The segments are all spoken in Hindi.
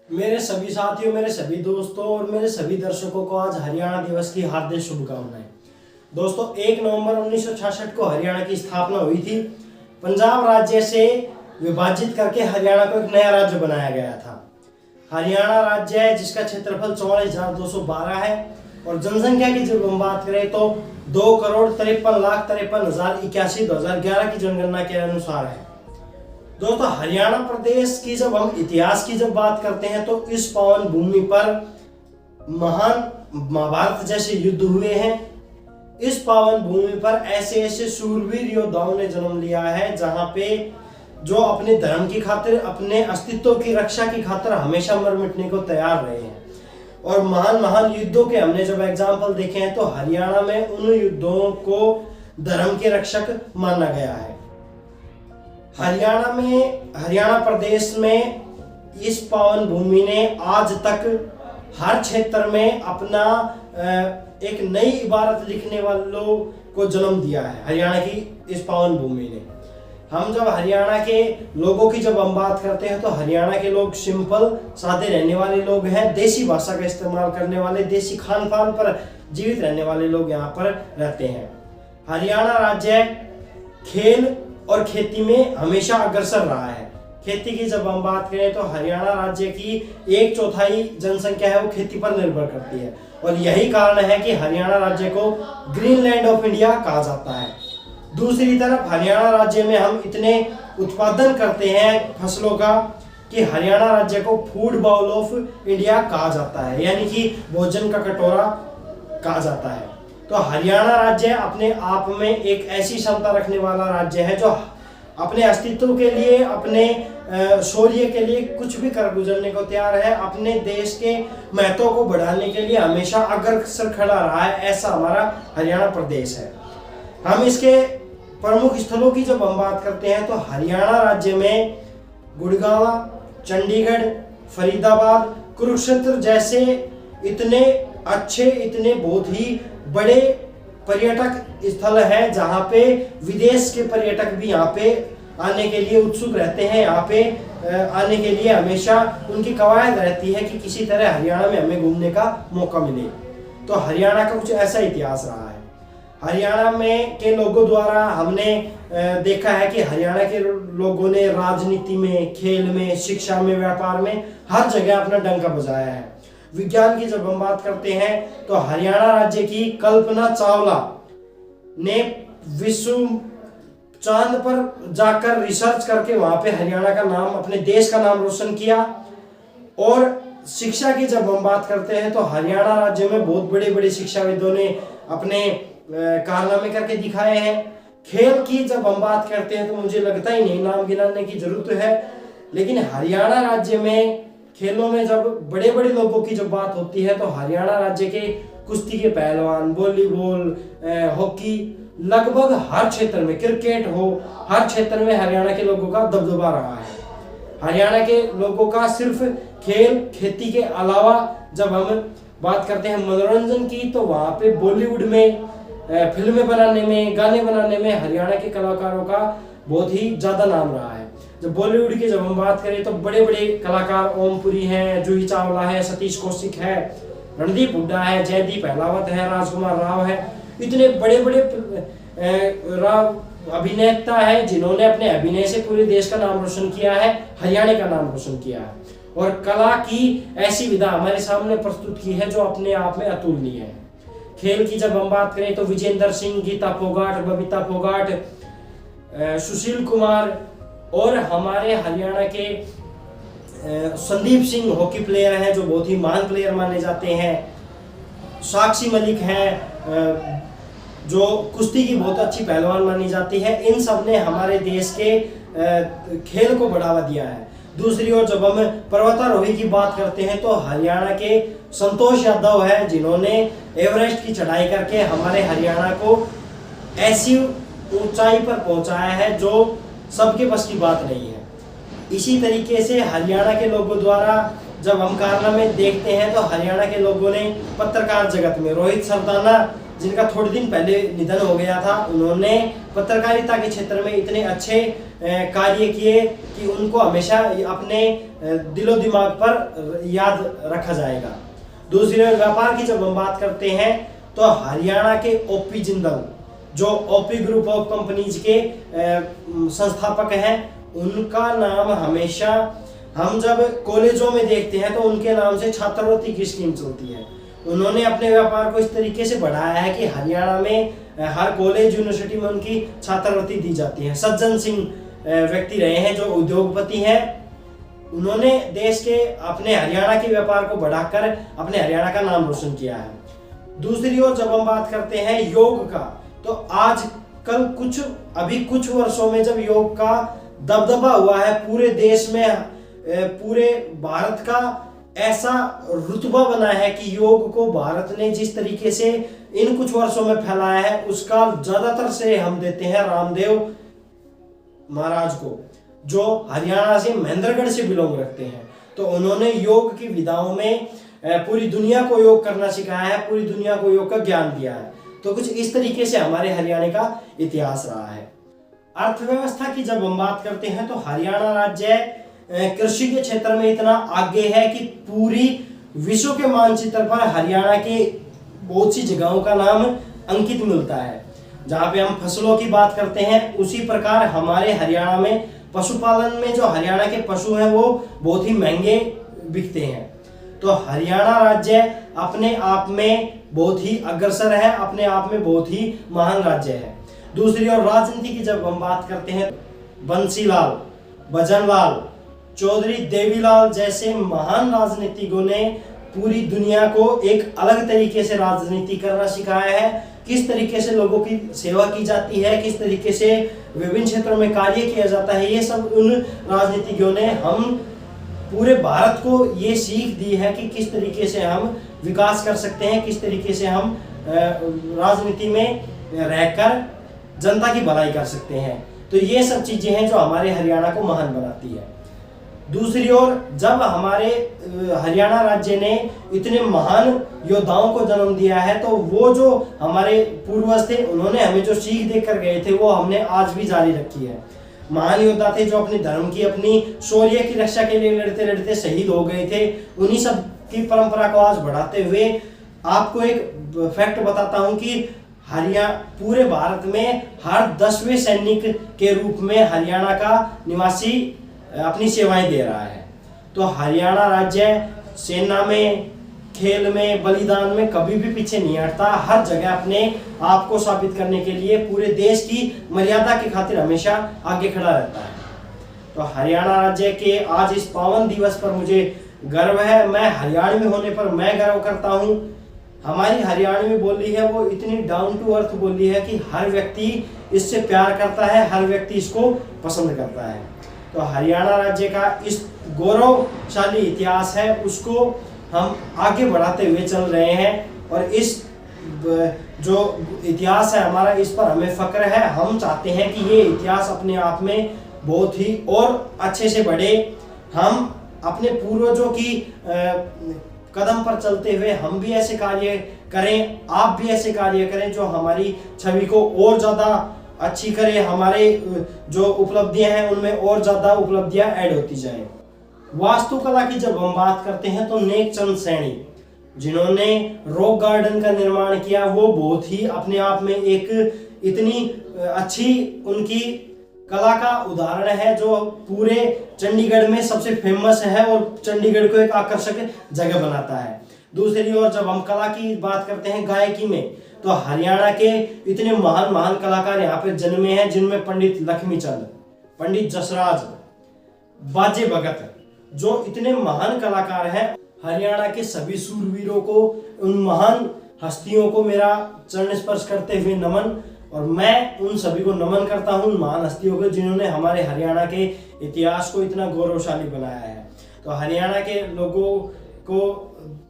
मेरे सभी साथियों, मेरे सभी दोस्तों और मेरे सभी दर्शकों को आज हरियाणा दिवस की हार्दिक शुभकामनाएं। दोस्तों, 1 नवंबर 1966 को हरियाणा की स्थापना हुई थी। पंजाब राज्य से विभाजित करके हरियाणा को एक नया राज्य बनाया गया था। हरियाणा राज्य है जिसका क्षेत्रफल 44,212 है और जनसंख्या की जब हम बात करें तो 2,53,53,51,081 2011 की जनगणना के अनुसार है। दोस्तों, हरियाणा प्रदेश की जब हम इतिहास की जब बात करते हैं तो इस पावन भूमि पर महान महाभारत जैसे युद्ध हुए हैं। इस पावन भूमि पर ऐसे ऐसे शूरवीर योद्धाओं ने जन्म लिया है जहां पे जो अपने धर्म की खातिर, अपने अस्तित्व की रक्षा की खातिर हमेशा मर मिटने को तैयार रहे हैं। और महान महान युद्धों के हमने जब एग्जाम्पल देखे हैं तो हरियाणा में उन युद्धों को धर्म के रक्षक माना गया है। हरियाणा प्रदेश में इस पावन भूमि ने आज तक हर क्षेत्र में अपना एक नई इबारत लिखने वालों को जन्म दिया है। हरियाणा की इस पावन भूमि ने, हम जब हरियाणा के लोगों की जब हम बात करते हैं तो हरियाणा के लोग सिंपल सादे रहने वाले लोग हैं। देसी भाषा का इस्तेमाल करने वाले, देसी खान पान पर जीवित रहने वाले लोग यहाँ पर रहते हैं। हरियाणा राज्य खेल और खेती में हमेशा अग्रसर रहा है। खेती की जब हम बात करें तो हरियाणा राज्य की 1/4 जनसंख्या है वो खेती पर निर्भर करती है और यही कारण है कि हरियाणा राज्य को ग्रीनलैंड ऑफ इंडिया कहा जाता है। दूसरी तरफ हरियाणा राज्य में हम इतने उत्पादन करते हैं फसलों का कि हरियाणा राज्य को फूड बाउल ऑफ इंडिया कहा जाता है, यानी कि भोजन का कटोरा कहा जाता है। तो हरियाणा राज्य अपने आप में एक ऐसी क्षमता रखने वाला राज्य है जो अपने अस्तित्व के लिए, अपने शौर्य के लिए कुछ भी कर गुजरने को तैयार है। अपने देश के महत्व को बढ़ाने के लिए हमेशा अग्रसर खड़ा रहा है। ऐसा हमारा हरियाणा प्रदेश है। हम इसके प्रमुख स्थलों की जब हम बात करते हैं तो हरियाणा राज्य में गुड़गांव, चंडीगढ़, फरीदाबाद, कुरुक्षेत्र जैसे इतने अच्छे, इतने बहुत ही बड़े पर्यटक स्थल है जहाँ पे विदेश के पर्यटक भी यहाँ पे आने के लिए उत्सुक रहते हैं। यहाँ पे आने के लिए हमेशा उनकी कवायद रहती है कि किसी तरह हरियाणा में हमें घूमने का मौका मिले। तो हरियाणा का कुछ ऐसा इतिहास रहा है। हरियाणा में के लोगों द्वारा हमने देखा है कि हरियाणा के लोगों ने राजनीति में, खेल में, शिक्षा में, व्यापार में हर जगह अपना डंका बजाया है। विज्ञान की जब हम बात करते हैं तो हरियाणा राज्य की कल्पना चावला ने विश्व चांद पर जाकर रिसर्च करके वहां पे हरियाणा का नाम, अपने देश का नाम रोशन किया। और शिक्षा की जब हम बात करते हैं तो हरियाणा राज्य में बहुत बड़े बड़े शिक्षाविदों ने अपने कारनामे करके दिखाए हैं। खेल की जब हम बात करते हैं तो मुझे लगता ही नहीं नाम गिनाने की जरूरत है, लेकिन हरियाणा राज्य में खेलों में जब बड़े बड़े लोगों की जब बात होती है तो हरियाणा राज्य के कुश्ती के पहलवान, वॉलीबॉल, हॉकी, लगभग हर क्षेत्र में, क्रिकेट हो, हर क्षेत्र में हरियाणा के लोगों का दबदबा रहा है। हरियाणा के लोगों का सिर्फ खेल, खेती के अलावा जब हम बात करते हैं मनोरंजन की तो वहाँ पे बॉलीवुड में, फिल्में बनाने में, गाने बनाने में हरियाणा के कलाकारों का बहुत ही ज्यादा नाम रहा है। जब बॉलीवुड की जब हम बात करें तो बड़े बड़े कलाकार ओमपुरी हैं, जूही चावला है, सतीश कौशिक है, रणदीप हुड्डा है, जयदीप अहलावत है, राजकुमार राव है, इतने बड़े बड़े अभिनेता है जिन्होंने अपने अभिनय से पूरे देश का नाम रोशन किया है, हरियाणा का नाम रोशन किया है। और कला की ऐसी विधा हमारे सामने प्रस्तुत की है जो अपने आप में अतुलनीय है। खेल की जब हम बात करें तो विजेंद्र सिंह, गीता फोगाट, बबीता फोगाट, सुशील कुमार और हमारे हरियाणा के संदीप सिंह हॉकी प्लेयर हैं जो बहुत ही महान प्लेयर माने जाते हैं। साक्षी मलिक हैं जो कुश्ती की बहुत अच्छी पहलवान मानी जाती है। इन सब ने हमारे देश के खेल को बढ़ावा दिया है। दूसरी ओर जब हम पर्वतारोही की बात करते हैं तो हरियाणा के संतोष यादव है जिन्होंने एवरेस्ट की चढ़ाई करके हमारे हरियाणा को ऐसी ऊंचाई पर पहुंचाया है जो सबके बस की बात नहीं है। इसी तरीके से हरियाणा के लोगों द्वारा जब हम कारनामे देखते हैं तो हरियाणा के लोगों ने पत्रकार जगत में रोहित सरदाना जिनका थोड़े दिन पहले निधन हो गया था। उन्होंने पत्रकारिता के क्षेत्र में इतने अच्छे कार्य किए कि उनको हमेशा अपने दिलो दिमाग पर याद रखा जाएगा। दूसरी ओर व्यापार की जब हम बात करते हैं तो हरियाणा के ओपी जिंदल, जो ओपी ग्रुप ऑफ कंपनीज के संस्थापक हैं, उनका नाम हमेशा हम जब कॉलेजों में देखते हैं तो उनके नाम से छात्रवृत्ति की स्कीम चलती है। उन्होंने अपने व्यापार को इस तरीके से बढ़ाया है कि हरियाणा में हर कॉलेज यूनिवर्सिटी में उनकी छात्रवृत्ति दी जाती है। सज्जन सिंह व्यक्ति रहे हैं जो उद्योगपति हैं। उन्होंने देश के अपने हरियाणा के व्यापार को बढ़ाकर अपने हरियाणा का नाम रोशन किया है। दूसरी ओर जब हम बात करते हैं योग का, तो आजकल कुछ वर्षों में जब योग का दबदबा हुआ है पूरे देश में, पूरे भारत का ऐसा रुतबा बना है कि योग को भारत ने जिस तरीके से इन कुछ वर्षों में फैलाया है उसका ज्यादातर श्रेय हम देते हैं रामदेव महाराज को, जो हरियाणा से महेंद्रगढ़ से बिलोंग रखते हैं। तो उन्होंने योग की विधाओं में पूरी दुनिया को योग करना सिखाया है, पूरी दुनिया को योग का ज्ञान दिया है। तो कुछ इस तरीके से हमारे हरियाणा का इतिहास रहा है। अर्थव्यवस्था की जब हम बात करते हैं तो हरियाणा राज्य कृषि के क्षेत्र में इतना आगे है कि पूरी विश्व के मानचित्र पर हरियाणा के बहुत सी जगहों का नाम अंकित मिलता है। जहां पे हम फसलों की बात करते हैं, उसी प्रकार हमारे हरियाणा में पशुपालन में जो हरियाणा के पशु हैं वो बहुत ही महंगे बिकते हैं। तो हरियाणा राज्य अपने आप में बहुत ही अग्रसर है, अपने आप में बहुत ही महान राज्य है। दूसरी ओर राजनीति की जब हम बात करते हैं, बंसीलाल, भजनलाल, चौधरी देवीलाल जैसे महान राजनीतिज्ञों ने पूरी दुनिया को एक अलग तरीके से राजनीति करना सिखाया है। किस तरीके से लोगों की सेवा की जाती है, किस तरीके से विभिन्न क्षेत्रों में कार्य किया जाता है, ये सब उन राजनीतिज्ञों ने हम पूरे भारत को ये सीख दी है कि किस तरीके से हम विकास कर सकते हैं, किस तरीके से हम राजनीति में रहकर जनता की भलाई कर सकते हैं। तो ये सब चीजें हैं जो हमारे हरियाणा को महान बनाती है। दूसरी ओर जब हमारे हरियाणा राज्य ने इतने महान योद्धाओं को जन्म दिया है, तो वो जो हमारे पूर्वज थे उन्होंने हमें जो सीख देकर गए थे वो हमने आज भी जारी रखी है। महान योद्धा थे जो अपने धर्म की, अपनी शौर्य की रक्षा के लिए लड़ते लड़ते शहीद हो गए थे। उन्हीं सब की परंपरा को आज बढ़ाते हुए आपको एक फैक्ट बताता हूं कि पूरे भारत में हर 10वें सैनिक के रूप में हरियाणा का निवासी अपनी सेवाएं दे रहा है। तो हरियाणा राज्य सेना में, खेल में, बलिदान में कभी भी पीछे नहीं हटता। हर जगह अपने आप को साबित करने के लिए पूरे देश की मर्यादा की खातिर हमेशा आगे खड़ा रहता है। तो हरियाणा राज्य के आज इस पावन दिवस पर मुझे गर्व है। मैं हरियाणवी होने पर मैं गर्व करता हूँ। हमारी हरियाणवी बोली है वो इतनी डाउन टू अर्थ बोली है कि हर व्यक्ति इससे प्यार करता है, हर व्यक्ति इसको पसंद करता है। तो हरियाणा राज्य का इस गौरवशाली इतिहास है, उसको हम आगे बढ़ाते हुए चल रहे हैं। और इस जो इतिहास है हमारा, इस पर हमें फक्र है। हम चाहते हैं कि ये इतिहास अपने आप में बहुत ही और अच्छे से बढ़े। हम अपने पूर्वजों की कदम पर चलते हुए हम भी ऐसे कार्य करें, आप भी ऐसे कार्य करें जो हमारी छवि को और ज़्यादा अच्छी करे, हमारे जो उपलब्धियां हैं उनमें और ज़्यादा उपलब्धियां ऐड होती जाएं। वास्तुकला की जब हम बात करते हैं तो नेक चंद सैनी, जिन्होंने रॉक गार्डन का निर्माण किया, वो बहुत ही अपने आप में एक इतनी अच्छी उनकी कला का उदाहरण है जो पूरे चंडीगढ़ में सबसे फेमस है और चंडीगढ़ को एक आकर्षक जगह बनाता है। दूसरी ओर जब हम कला की बात करते हैं गायकी में, तो हरियाणा के इतने महान महान कलाकार यहाँ पे जन्मे हैं, जिनमें पंडित लक्ष्मीचंद, पंडित जसराज, बाजे भगत, जो इतने महान कलाकार हैं। हरियाणा के सभी सूरवीरों को, उन महान हस्तियों को मेरा चरण स्पर्श करते हुए नमन। और मैं उन सभी को नमन करता हूं, महान हस्तियों को जिन्होंने हमारे हरियाणा के इतिहास को इतना गौरवशाली बनाया है। तो हरियाणा के लोगों को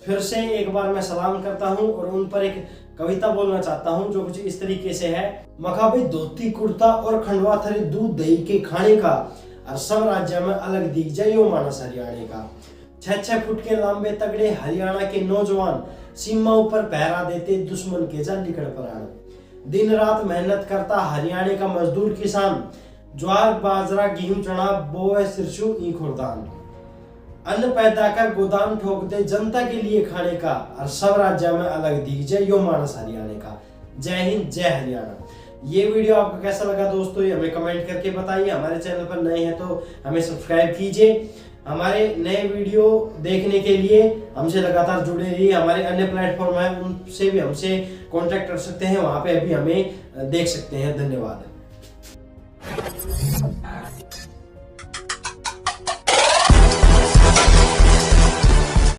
फिर से एक बार मैं सलाम करता हूं और उन पर एक कविता बोलना चाहता हूं जो कुछ इस तरीके से है। मखाबी धोती कुर्ता और खंडवा थरे दूध दही के खाने का, और सब राज्य में अलग दिख जाए यो मानस हरियाणे का। 6-6 फुट के लंबे तगड़े हरियाणा के नौजवान सीमाओं पर पहरा देते दुश्मन के जा निकट प्राण। दिन रात मेहनत करता हरियाणा का मजदूर किसान, ज्वार बाजरा गेहूं चना बोए सिरसू ई खुरदान। अन्न पैदा कर गोदाम ठोक दे जनता के लिए खाने का, और सब राज्य में अलग दीजिए यो मानस हरियाणा का। जय हिंद, जय हरियाणा। ये वीडियो आपको कैसा लगा दोस्तों, ये हमें कमेंट करके बताइए। हमारे चैनल पर नए हैं तो हमें सब्सक्राइब कीजिए। हमारे नए वीडियो देखने के लिए हमसे लगातार जुड़े रहिए। हमारे अन्य प्लेटफॉर्म है उनसे भी हमसे कांटेक्ट कर सकते हैं, वहां पे अभी हमें देख सकते हैं। धन्यवाद।